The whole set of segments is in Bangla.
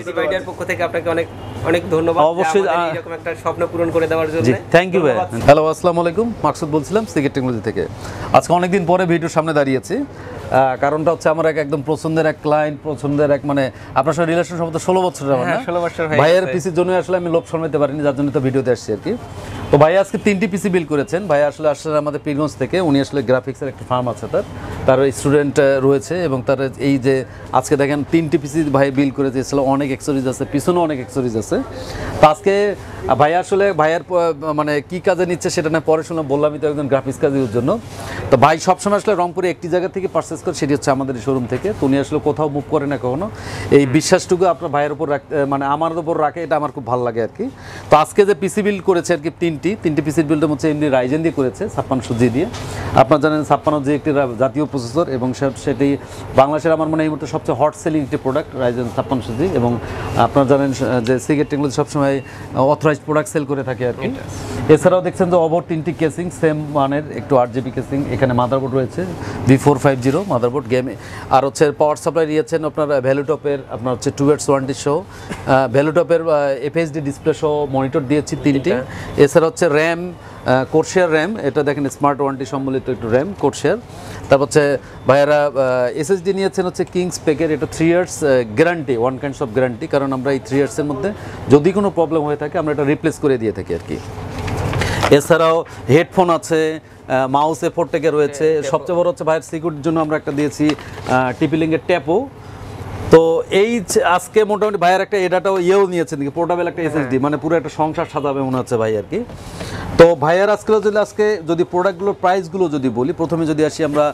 ডিভাইডার পক্ষ থেকে আপনাকে অনেক অনেক ধন্যবাদ অবশ্যই এরকম একটা স্বপ্ন পূরণ করে দেওয়ার জন্য। থ্যাংক ইউ ভাই। হ্যালো, আসসালামু আলাইকুম, মাকসুদ বলছিলাম সিগেট টেকনোলজি থেকে। আজকে অনেকদিন পরে ভিডিওর সামনে দাঁড়িয়েছি। কারণটা হচ্ছে আমার একদম পছন্দের এক ক্লায়েন্ট, পছন্দের এক মানে আপনার সাথে রিলেশন সম্ভবত 16 বছরের আমার, না 16 বছর ভাইয়ের পিসির জন্য আসলে আমি লোভ সামলাতে পারিনি, যার জন্য তো ভিডিওতে আসছি আর কি। তো ভাই আজকে 3টি পিসি বিল্ড করেছেন। ভাই আসলে আসলে আমাদের পীরগঞ্জ থেকে, উনি আসলে গ্রাফিক্সের একটা ফার্ম আছে, তার স্টুডেন্ট রয়েছে এবং তার এই যে আজকে দেখেন 3টি পিসি ভাই বিল্ড করেছে, আসলে অনেক অ্যাক্সেসরিজ আছে, পিছনেও অনেক অ্যাক্সেসরিজ আছে। তো আজকে ভাই আসলে ভাইয়ের মানে কি কাজে নিচ্ছে সেটা না পরে শুনলাম, বললামই তো একজন গ্রাফিক্স কাজের জন্য। তো ভাই সবসময় আসলে রংপুরে একটি জায়গা থেকে পারচেস করে, সেটি হচ্ছে আমাদের শোরুম থেকে। তো উনি আসলে কোথাও মুভ করে না কখনো। এই বিশ্বাসটুকু আপনার ভাইয়ের উপর মানে আমার উপর রাখে, এটা আমার খুব ভালো লাগে আর কি। তো আজকে যে পিসি বিল্ড করেছে আর কি, তিনটি পিসির বিল্ড হচ্ছে এমনি রাইজেন দিয়ে করেছে 5600G দিয়ে। আপনারা জানেন 56G একটি জাতীয় প্রসেসর এবং সেটি বাংলাদেশের আমার মনে হয় এই মুহূর্তে সবচেয়ে হট সেলিং একটি প্রোডাক্ট রাইজেন 5600G। এবং আপনারা জানেন যে সিগেট টেকনোলজি সবসময় অথরাইজড প্রোডাক্ট সেল করে থাকে আর কি। এছাড়াও দেখছেন যে ওভার 3টি কেসিং, সেম মানের একটু 8GB কেসিং। এখানে মাদারবোর্ড রয়েছে V450 মাদারবোর্ড গেমে। আর হচ্ছে পাওয়ার সাপ্লাই দিয়েছেন আপনার ভ্যালুটপের, আপনার হচ্ছে 2 ইয়ার্স ওয়ারেন্টি সহ, ভ্যালুটপের FHD ডিসপ্লে সহ মনিটর দিয়েছি 3টি। এছাড়া হচ্ছে র্যাম, কোরশেয়ার র্যাম, এটা দেখেন স্মার্ট ওয়ারেন্টি সম্বলিত একটু র্যাম কোরশেয়ার। তারপর হচ্ছে ভাইয়ারা SSD নিয়েছেন হচ্ছে কিংস পেকের, এটা 3 years guarantee, one kinds of guarantee, কারণ আমরা এই 3 ইয়ার্সের মধ্যে যদি কোনো প্রবলেম হয়ে থাকে আমরা এটা রিপ্লেস করে দিয়ে থাকি আর কি। এছাড়াও হেডফোন আছে, মাউস A4 থেকে রয়েছে। সবচেয়ে বড় হচ্ছে ভাইয়ের সিকিউরিটির জন্য আমরা একটা দিয়েছি টিপিলিংয়ের ট্যাপও। তো এই আজকে মোটামুটি ভাইয়ের একটা এডাটাও ইয়েও নিয়েছেন, পোর্টেবল একটা SSD, মানে পুরো একটা সংসার সাজাবে মনে হচ্ছে ভাই আর কি। তো ভাইয়ার আজকে যদি প্রোডাক্টগুলোর প্রাইসগুলো যদি বলি, প্রথমে যদি আসি আমরা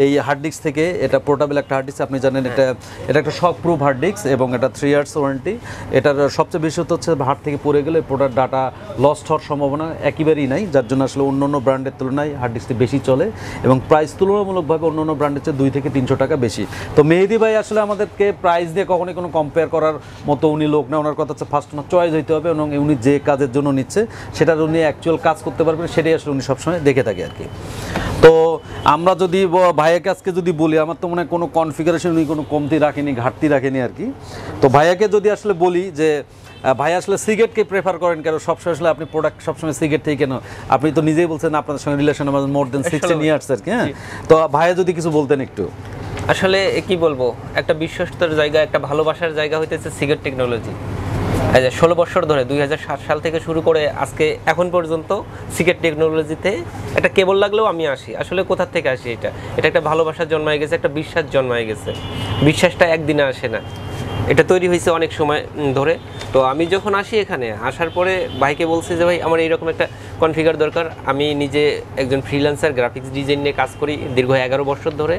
এই হার্ড ডিস্ক থেকে। এটা পোর্টেবল একটা হার্ড ডিস্ক, আপনি জানেন এটা একটা শক প্রুফ হার্ড ডিস্ক এবং এটা 3 ইয়ার্স ওয়ারেন্টি। এটার সবচেয়ে বেশি হচ্ছে হাত থেকে পড়ে গেলে প্রোডাক্ট ডাটা লস্ট হওয়ার সম্ভাবনা একেবারেই নাই, যার জন্য আসলে অন্য ব্র্যান্ডের তুলনায় হার্ড ডিস্কটি বেশি চলে এবং প্রাইস তুলনামূলকভাবে অন্য ব্র্যান্ডের চেয়ে 2 থেকে 300 টাকা বেশি। তো মেহেদি ভাই আসলে আমাদেরকে প্রাইস দিয়ে কখনোই কোনো কম্পেয়ার করার মতো উনি লোক না। ওনার কথা হচ্ছে ফার্স্ট ওনার চয়েস হইতে হবে এবং উনি যে কাজের জন্য নিচ্ছে সেটার উনি অ্যাকচুয়াল কাজ করতে পারবেন, সেটাই আসলে উনি সবসময় দেখে থাকে আর কি। তো আমরা যদি ভাইয়ের কাছকে যদি বলি, আমার তো মনে হয় কোনো কনফিগারেশন উনি কোনো কমতি রাখেনি, ঘাটতি রাখেনি আর কি। তো ভাইয়াকে যদি আসলে বলি যে ভাই আসলে সিগেটকে প্রেফার করেন কেন, সবসময় আসলে আপনি প্রোডাক্ট সবসময় সিগেট থেকে কেন, আপনি তো নিজেই বলছেন আপনাদের সঙ্গে রিলেশন আমাদের মোর দেন 16 ইয়ার্স আর কি। হ্যাঁ, তো ভাইয়া যদি কিছু বলতেন একটু। আসলে কি বলবো, একটা বিশ্বস্তর জায়গা, একটা ভালোবাসার জায়গা হইতেছে সিগেট টেকনোলজি। 16 বছর ধরে 2007 সাল থেকে শুরু করে আজকে এখন পর্যন্ত সিগেট টেকনোলজিতে একটা কেবল লাগলেও আমি আসি। আসলে কোথা থেকে আসি, এটা একটা ভালোবাসার জন্মায় গেছে, একটা বিশ্বাস জন্মায় গেছে। বিশ্বাসটা একদিনে আসে না, এটা তৈরি হয়েছে অনেক সময় ধরে। তো আমি যখন আসি এখানে আসার পরে ভাইকে বলছি যে ভাই আমার এইরকম একটা কনফিগার দরকার। আমি নিজে একজন ফ্রিল্যান্সার, গ্রাফিক্স ডিজাইন নিয়ে কাজ করি দীর্ঘ 11 বছর ধরে।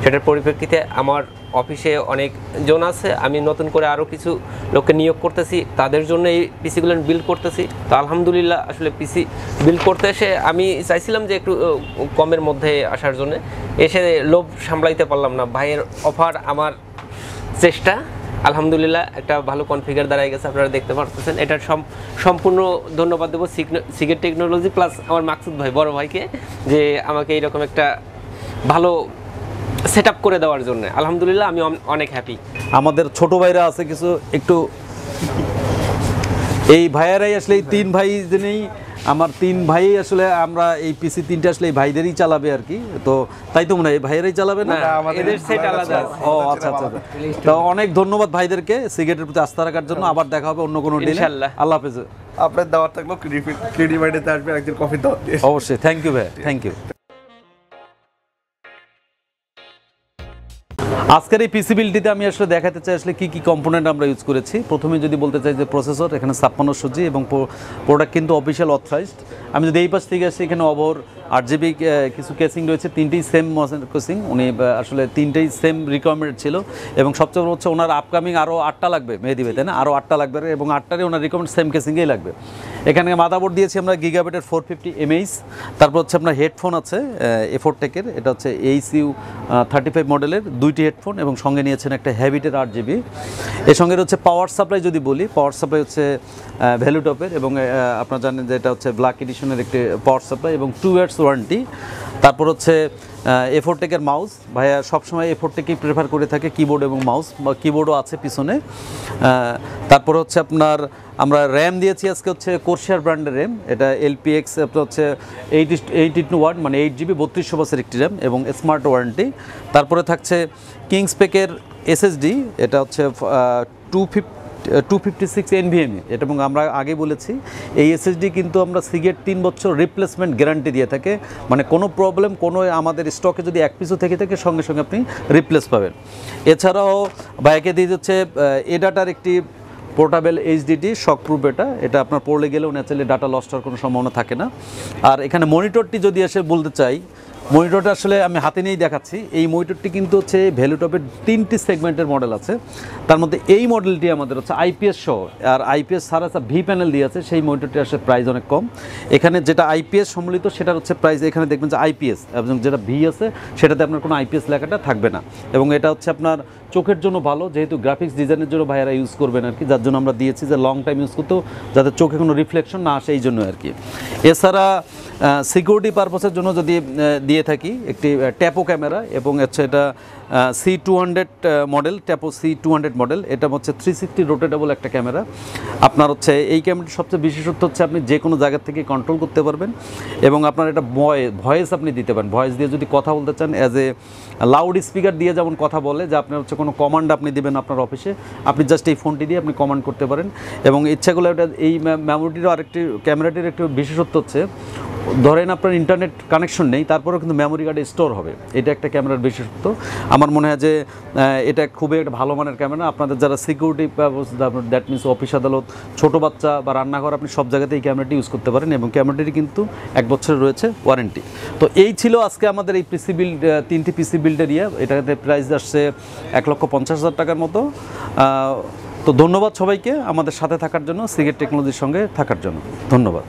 সেটার পরিপ্রেক্ষিতে আমার অফিসে অনেক জন আছে, আমি নতুন করে আরও কিছু লোককে নিয়োগ করতেছি, তাদের জন্য এই পিসিগুলো বিল্ড করতেছি। তো আলহামদুলিল্লাহ আসলে পিসি বিল্ড করতে এসে আমি চাইছিলাম যে একটু কমের মধ্যে আসার জন্য, এসে লোভ সামলাইতে পারলাম না। ভাইয়ের অফার, আমার চেষ্টা, আলহামদুলিল্লাহ একটা ভালো কনফিগার দাঁড়ায় গেছে, আপনারা দেখতে পারতেছেন। এটার সম্পূর্ণ ধন্যবাদ দেবো সিগেট টেকনোলজি প্লাস আমার মাকসুদ ভাই, বড় ভাইকে, যে আমাকে এইরকম একটা ভালো সেট আপ করে দেওয়ার জন্য। আলহামদুলিল্লাহ আমি অনেক হ্যাপি। আমাদের ছোট ভাইরা আছে কিছু, একটু এই ভাইয়ারাই আসলে এই 3 ভাই জেনেই আমার 3 ভাই আসলে আমরা এই পিসি 3টা আসলে এই ভাইদেরই চালাবে আর কি। তো তাই তো মনে হয় ভাইয়েরাই চালাবে না, এদের সেট আলাদা। ও আচ্ছা আচ্ছা। তো অনেক ধন্যবাদ ভাইদেরকে সিগেটের প্রতি আস্থা রাখার জন্য। আবার দেখা হবে অন্য কোনো দিনে ইনশাআল্লাহ। আল্লাহ হাফেজ। আপনার দাওয়াত থাকলো, ক্রেডিট আসবে একদিন কফি দাওয়াত দিয়ে। অবশ্যই, থ্যাংক ইউ ভাই, থ্যাংক ইউ। আজকের এই পিসি বিল্ডটিতে আমি আসলে দেখাতে চাই আসলে কী কী কম্পোনেন্ট আমরা ইউজ করেছি। প্রথমে যদি বলতে চাই যে প্রসেসর, এখানে 5600G এবং প্রোডাক্ট কিন্তু অফিসিয়াল অথরাইজড। আমি যদি এই পাশ থেকে আসি, এখানে ওভার 8GB কিছু কেসিং রয়েছে, 3টেই সেম কেসিং। উনি আসলে 3টেই সেম রিকোয়ারমেন্ট ছিল এবং সবচেয়ে বড় হচ্ছে ওনার আপকামিং আরও 8টা লাগবে মেহেদি ভাই, তাই না? আরও 8টা লাগবে এবং 8টারই ওনার রিকোয়ারমেন্ট সেম কেসিংয়েই লাগবে। এখানে মাদারবোর্ড দিয়েছি আমরা গিগাবাইটের 450 mAh। তারপর হচ্ছে আপনার হেডফোন আছে A4 টেকের, এটা হচ্ছে ACU 35 মডেলের 2টি হেডফোন এবং সঙ্গে নিয়েছেন একটা হ্যাবিটের 8GB। এর সঙ্গে হচ্ছে পাওয়ার সাপ্লাই যদি বলি, পাওয়ার সাপ্লাই হচ্ছে ভ্যালুটপের এবং আপনারা জানেন যে এটা হচ্ছে ব্ল্যাক এডিশনের একটি পাওয়ার সাপ্লাই এবং 2 ইয়ার্স ওয়ারেন্টি। তারপর হচ্ছে A4টেকের মাউস, ভাইয়া সবসময় A4টেকই প্রেফার করে থাকে, কিবোর্ড এবং মাউস, বা কিবোর্ডও আছে পিছনে। তারপর হচ্ছে আপনার আমরা র্যাম দিয়েছি আজকে হচ্ছে কোর্সিয়ার ব্র্যান্ডের র্যাম, এটা LPX হচ্ছে 8 মানে 8GB 3200 বাসের একটি র্যাম এবং স্মার্ট ওয়ারেন্টি। তারপরে থাকছে কিংসপেকের SSD, এটা হচ্ছে 256 NVMe, এটা এবং আমরা আগে বলেছি এই SSD কিন্তু আমরা সিগেট 3 বছর রিপ্লেসমেন্ট গ্যারান্টি দিয়ে থাকে, মানে কোনো প্রবলেম কোনো আমাদের স্টকে যদি এক পিসও থেকে থাকে সঙ্গে সঙ্গে আপনি রিপ্লেস পাবেন। এছাড়াও বাইকে দিয়ে যাচ্ছে এডাটার একটি পোর্টেবল HDD শকপ্রুফ, এটা আপনার পড়লে গেলেও ন্যাচারালি ডাটা লস্ট হওয়ার কোনো সম্ভাবনা থাকে না। আর এখানে মনিটরটি যদি এসে বলতে চাই, মনিটরটা আসলে আমি হাতে নিয়েই দেখাচ্ছি। এই মনিটরটি কিন্তু হচ্ছে ভ্যালুটপের 3টি সেগমেন্টের মডেল আছে, তার মধ্যে এই মডেলটি আমাদের হচ্ছে IPS সহ, আর IPS ছাড়া ভি প্যানেল দিয়ে আছে, সেই মনিটরটি আসলে প্রাইস অনেক কম। এখানে যেটা IPS সম্মিলিত সেটার হচ্ছে প্রাইস, এখানে দেখবেন যে IPS, এবং যেটা ভি আছে সেটাতে আপনার কোনো IPS লেখাটা থাকবে না। এবং এটা হচ্ছে আপনার চোখের জন্য ভালো, যেহেতু গ্রাফিক্স ডিজাইনের জন্য ভাইয়ারা ইউজ করবেন আর কি, যার জন্য আমরা দিয়েছি যে লং টাইম ইউজ করতেও যাতে চোখে কোনো রিফ্লেকশন না আসে এই জন্য আর কি। এছাড়া সিকিউরিটি পারপাসের জন্য যদি দিয়ে থাকি একটি ট্যাপো ক্যামেরা, এবং হচ্ছে এটা C200 মডেল, ট্যাপো C200 মডেল, এটা হচ্ছে 360 রোটেটেবল একটা ক্যামেরা। আপনার হচ্ছে এই ক্যামেরাটির সবচেয়ে বিশেষত্ব হচ্ছে আপনি যে কোনো জায়গা থেকে কন্ট্রোল করতে পারবেন, এবং আপনার এটা ভয়েস আপনি দিতে পারেন, ভয়েস দিয়ে যদি কথা বলতে চান অ্যাজ এ লাউড স্পিকার দিয়ে যেমন কথা বলে, যে আপনার হচ্ছে কোনো কমান্ড আপনি দেবেন আপনার অফিসে, আপনি জাস্ট এই ফোনটি দিয়ে আপনি কমান্ড করতে পারেন। এবং ইচ্ছাগুলো এটা এই মেমোরিটিরও আরেকটি, ক্যামেরাটির একটি বিশেষত্ব হচ্ছে ধরেন আপনার ইন্টারনেট কানেকশন নেই, তারপরেও কিন্তু মেমোরি কার্ডে স্টোর হবে, এটা একটা ক্যামেরার বিশেষত্ব। আমার মনে হয় যে এটা খুবই একটা ভালো মানের ক্যামেরা। আপনাদের যারা সিকিউরিটি দ্যাট মিনস অফিস আদালত, ছোটো বাচ্চা বা রান্নাঘর, আপনি সব জায়গাতে এই ক্যামেরাটি ইউজ করতে পারেন, এবং ক্যামেরাটি কিন্তু 1 বছরের রয়েছে ওয়ারেন্টি। তো এই ছিল আজকে আমাদের এই পিসি বিল্ড, 3টি পিসি বিল্ডের এটাতে প্রাইস আসছে 1,50,000 টাকার মতো। তো ধন্যবাদ সবাইকে আমাদের সাথে থাকার জন্য, সিগেট টেকনোলজির সঙ্গে থাকার জন্য ধন্যবাদ।